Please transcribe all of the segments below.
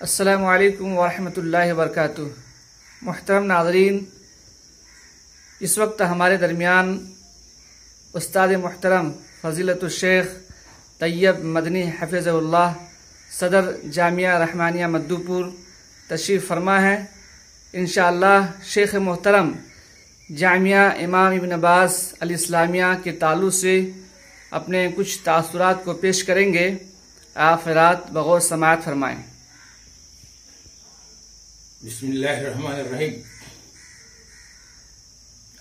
السلام علیکم ورحمۃ اللہ وبرکاتہ۔ محترم ناظرین، اس وقت ہمارے درمیان استاد محترم فضیلت الشیخ طیب مدنی حفظہ اللہ صدر جامعہ رحمانیہ مدوپور تشریف فرما ہے۔ انشاءاللہ شیخ محترم جامعہ امام ابن عباس الاسلامیہ کے تعلق سے اپنے کچھ تاثرات کو پیش کریں گے۔ آپ حضرات بغور سماعت فرمائیں۔ بسم اللہ الرحمن الرحیم۔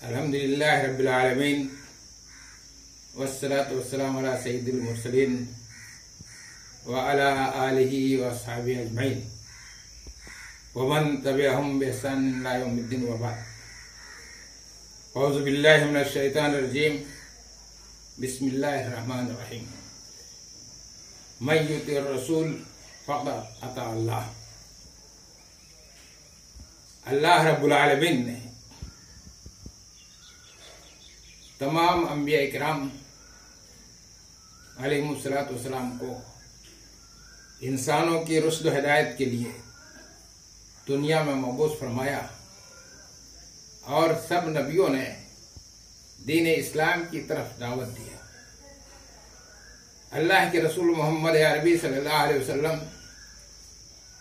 الحمدللہ رب العالمین والصلاة والسلام علی سید المرسلین وعلی آلہ واصحابہ اجمعین ومن تبعہم بإحسان الی یوم الدین وبعد۔ اعوذ باللہ من الشیطان الرجیم، بسم اللہ الرحمن الرحیم۔ من یطع الرسول فقد اطاع اللہ۔ اللہ رب العالمین نے تمام انبیاء کرام علیہم الصلاۃ والسلام کو انسانوں کی رشد و ہدایت کے لیے دنیا میں مبعوث فرمایا، اور سب نبیوں نے دین اسلام کی طرف دعوت دیا۔ اللہ کے رسول محمد عربی صلی اللہ علیہ وسلم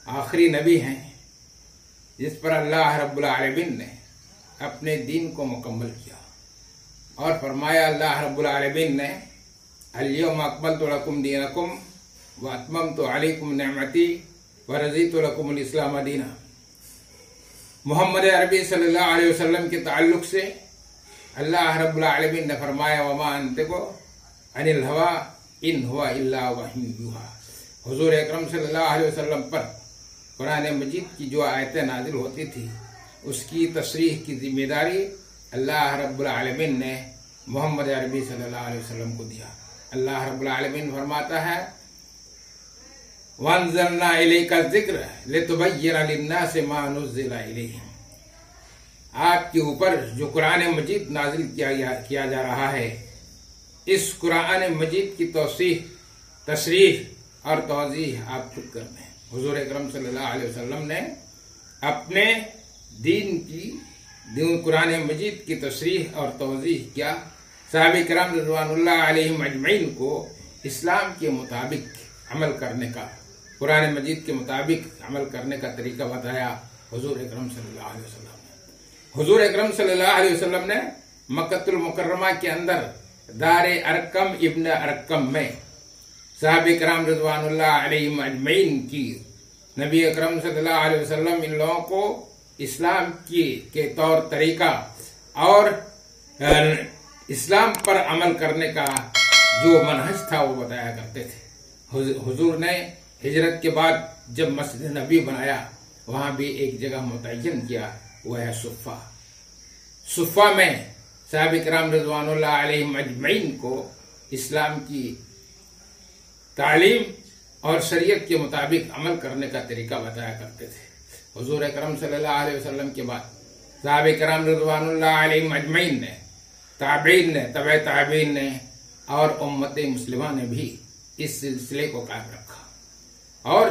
آخری نبی ہیں جس پر اللہ رب العالمین نے اپنے دین کو مکمل کیا، اور فرمایا اللہ رب العالمین نے الیوم اکملت لکم دینکم واتممت علیکم نعمتی ورضیت لکم الاسلام دینا۔ محمد عربی صلی اللہ علیہ وسلم کے تعلق سے اللہ رب العالمین نے فرمایا وما انطق عن الہوی ان ہوا الا وحی یوحی۔ حضور اکرم صلی اللہ علیہ وسلم پر قرآن مجید کی جو آیتیں نازل ہوتی تھی اس کی تصریح کی ذمہ داری اللہ رب العالمین نے محمد عربی صلی اللہ علیہ وسلم کو دیا۔ اللہ رب العالمین فرماتا ہے وَأَنزَلْنَا إِلَيْكَ الذِّكْرَ لِتُبَيِّنَ لِلنَّاسِ مَا نُزِّلَ إِلَيْهِمْ۔ آپ کے اوپر جو قرآن مجید نازل کیا جا رہا ہے، اس قرآن مجید کی توضیح، تشریح اور توضیح آپ خود کرنے ہیں۔ حضور اکرم صلی اللہ علیہ وسلم نے اپنے دین قرآن مجید کی تشریح اور توضیح کیا۔ صحابہ کرام رضوان اللہ علیہم اجمعین کو اسلام کے مطابق عمل کرنے کا، قرآن مجید کے مطابق عمل کرنے کا طریقہ بتایا حضور اکرم صلی اللہ علیہ وسلم نے۔ حضور اکرم صلی اللہ علیہ وسلم نے مکۃ المکرمہ کے اندر دار ارقم ابن ارقم میں صحابہ کرام رضوان اللہ علیہم اجمعین کی نبی اکرم صلی اللہ علیہ وسلم ان لوگوں کو اسلام کے طور طریقہ اور اسلام پر عمل کرنے کا جو منہج تھا وہ بتایا کرتے تھے۔ حضور نے ہجرت کے بعد جب مسجد نبی بنایا وہاں بھی ایک جگہ متعین کیا، وہ ہے صفہ۔ صفہ میں صحابہ کرام رضوان اللہ علیہم اجمعین کو اسلام کی تعلیم اور شریعت کے مطابق عمل کرنے کا طریقہ بتایا کرتے تھے۔ حضور اکرم صلی اللہ علیہ وسلم کے بعد صحابہ کرام رضوان اللہ علیہم اجمعین نے، تابعین نے، تبع تابعین نے اور امت مسلمہ نے بھی اس سلسلے کو قائم رکھا، اور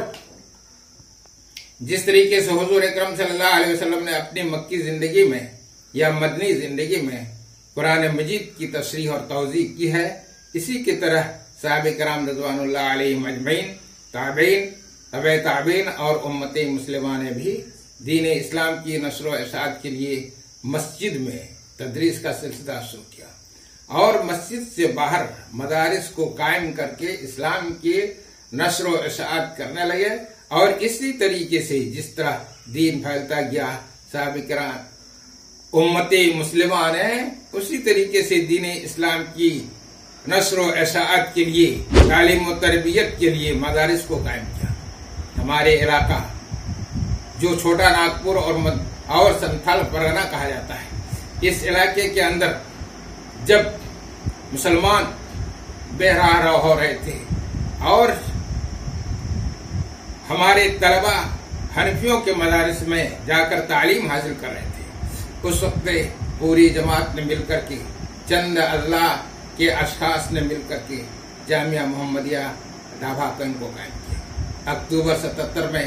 جس طریقے سے حضور اکرم صلی اللہ علیہ وسلم نے اپنی مکی زندگی میں یا مدنی زندگی میں قرآن مجید کی تشریح اور توضیح کی ہے، اسی کی طرح صحابہ کرام رضوان اللہ علیہم اجمعین، تابعین، تبع تابعین اور امت مسلمہ نے بھی دین اسلام کی نشر و اشاعت کے لیے مسجد میں تدریس کا سلسلہ شروع کیا، اور مسجد سے باہر مدارس کو قائم کر کے اسلام کی نشر و اشاعت کرنے لگے، اور اسی طریقے سے جس طرح دین پھیلتا گیا صحابہ کرام امت مسلمہ نے اسی طریقے سے دین اسلام کی نشر و اشاعت کے لیے، تعلیم و تربیت کے لیے مدارس کو قائم کیا۔ ہمارے علاقہ جو چھوٹا ناگپور اور سنتھال پرگنہ کہا جاتا ہے، اس علاقے کے اندر جب مسلمان بے راہ رو ہو رہے تھے اور ہمارے طلبہ حنفیوں کے مدارس میں جا کر تعلیم حاصل کر رہے تھے، اس وقت پوری جماعت نے مل کر کے، چند اللہ کے اشخاص نے مل کر کے جامعہ محمدیہ ڈھابا کو قائم کیا۔ اکتوبر 77 میں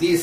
30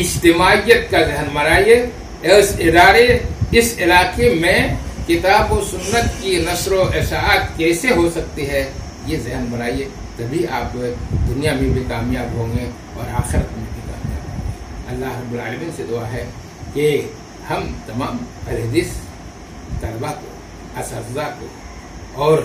اجتماعیت کا ذہن بنائیے. اس علاقے میں کتاب و سنت کی نشر و اشاعت کیسے ہو سکتی ہے یہ ذہن بنائیے. تبھی آپ دنیا میں بھی کامیاب ہوں گے اور آخرت میں بھی کامیاب ہوں گے. اللہ رب العالمین سے دعا ہے کہ ہم تمام اہل حدیث طلباء کو، اساتذہ کو اور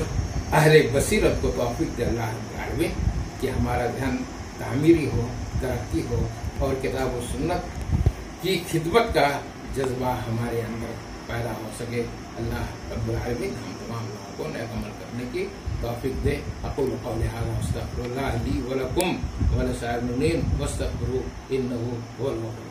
اہل بصیرت کو توفیق دے اللہ رب العالمین کہ ہمارا ذہن تعمیری ہو، ترقی ہو اور کتاب و سنت کی خدمت کا جذبہ ہمارے اندر پیدا ہو سکے. اللہ رب العالمین ہم تمام لوگوں کو نیک عمل کرنے کی توفیق دے. اقول قولی ھذا واستغفر اللہ لی ولکم ولسائر المؤمنین واستغفروہ انہ هو الغفور